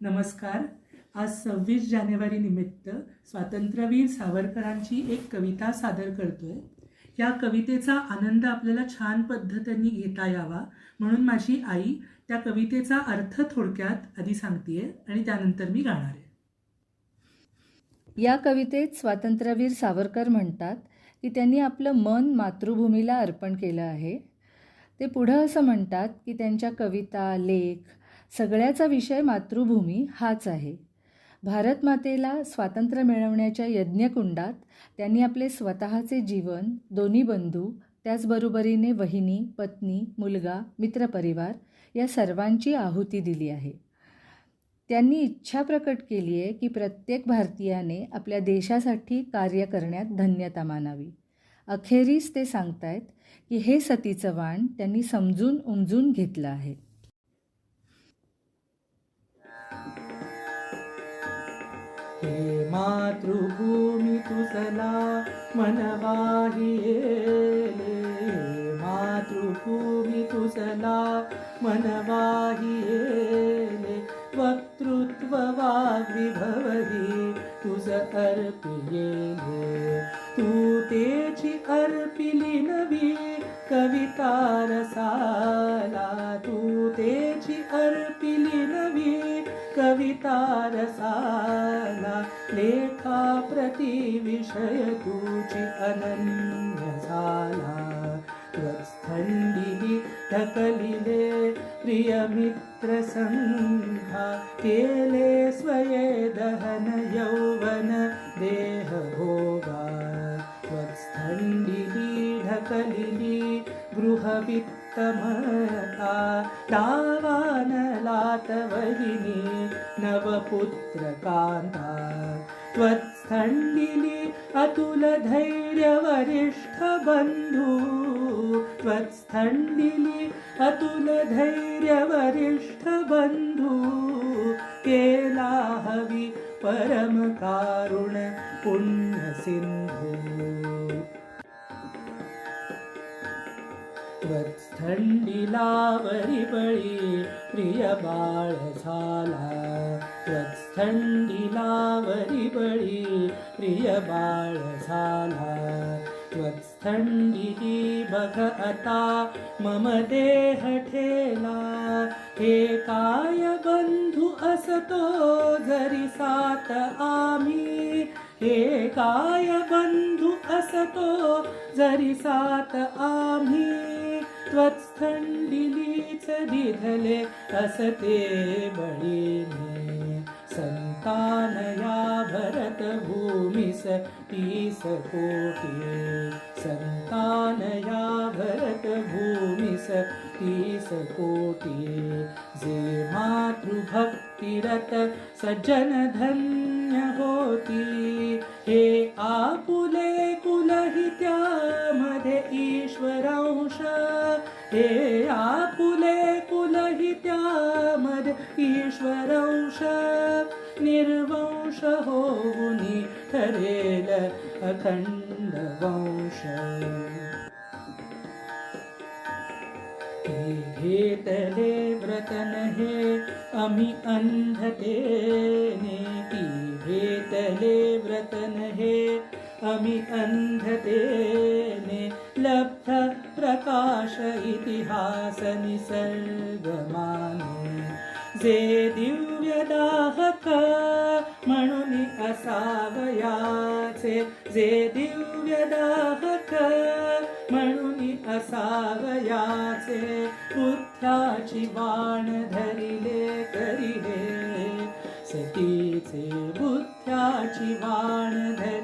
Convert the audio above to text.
नमस्कार. आज 26 जानेवारी निमित्त स्वातंत्र्यवीर सावरकरांची एक कविता सादर करतोय. या कवितेचा आनंद आपल्याला छान पद्धतीने घेता यावा म्हणून माझी आई त्या कवितेचा अर्थ थोडक्यात आधी सांगतेय आणि त्यानंतर मी गाणार आहे. या कवितेत स्वातंत्र्यवीर सावरकर म्हणतात की त्यांनी आपलं मन मातृभूमीला अर्पण केलं आहे. ते पुढं असं म्हणतात की त्यांच्या कविता, लेख सगळ्याचा विषय मातृभूमी हाच आहे. भारत मातेला स्वातंत्र्य मिळवण्याच्या यज्ञकुंडात त्यांनी आपले स्वतःचे जीवन, दोन्ही बंधू, त्याचबरोबरीने वहिनी, पत्नी, मुलगा, मित्रपरिवार या सर्वांची आहुती दिली आहे. त्यांनी इच्छा प्रकट केली आहे की प्रत्येक भारतीयाने आपल्या देशासाठी कार्य करण्यात धन्यता मानावी. अखेरीस ते सांगतायत की हे सतीचं वाण त्यांनी समजून उमजून घेतलं आहे. हे मातृभूमी तुझला मनवाही येले, मातृभूमी तुझला मनवाही येले, वक्तृत्व वाग्विभवही तुझ अर्पियेले. तू तेची अर्पिली नवी कविता रसाला, तू तेची अर्पिली नवी कविता रसाला. लेखा प्रति विषय तुझी अनन्य झाला, त्वत्स्थंडी ढकलिले प्रियमित्र संघा. केले स्वये दहन यौवन देह भोगा, त्वत्स्थंडी ढकलिली गृहवित्तमता. दावान लात वहिनी नवपुत्र कांता, त्वत्स्थंडिली अतुल धैर्य वरिष्ठ बंधू, त्वत्स्थंडिली अतुल धैर्य वरिष्ठ बंधू. केला हवी परम कारुण पुण्य सिंधू, त्वत्स्थंडिला वरी बळी प्रिय बाळ झाला, त्वत्स्थंडिला वरी बळी प्रिय बाळ झाला. त्वत्स्थंडिली बघ आता मम देह ठेला, हे काय बंधू असतो जरी सात आम्ही, हे काय बंधू असतो जरी सात आम्ही. त्वत्स्थंडिलीच दिधले असते बळीने, संतान या भरत भूमीस 30 कोटी, संतान या भरत भूमीस 30 कोटी. जे मातृभक्तिरत सज्जन धन्य होती, हे आपुले कुलही त्यामध्ये ईश्वरांश, हे आपुले कुलही त्यामध्ये ईश्वरांश. निर्वंश होऊनी ठरेल अखंड वंश. घेतले व्रतन हे आम्ही अंधतेने, ती घेतले व्रतन हे आम्ही अंधतेने. लब्ध प्रकाश इतिहास निसर्ग माने, जे दिव्य दाहक म्हणून असावयाचे, जे दिव्य दाहक म्हणून असावयाचे. बुद्ध्याची वाण धरिले करिले सतीचे, बुद्ध्याची वाण धरिले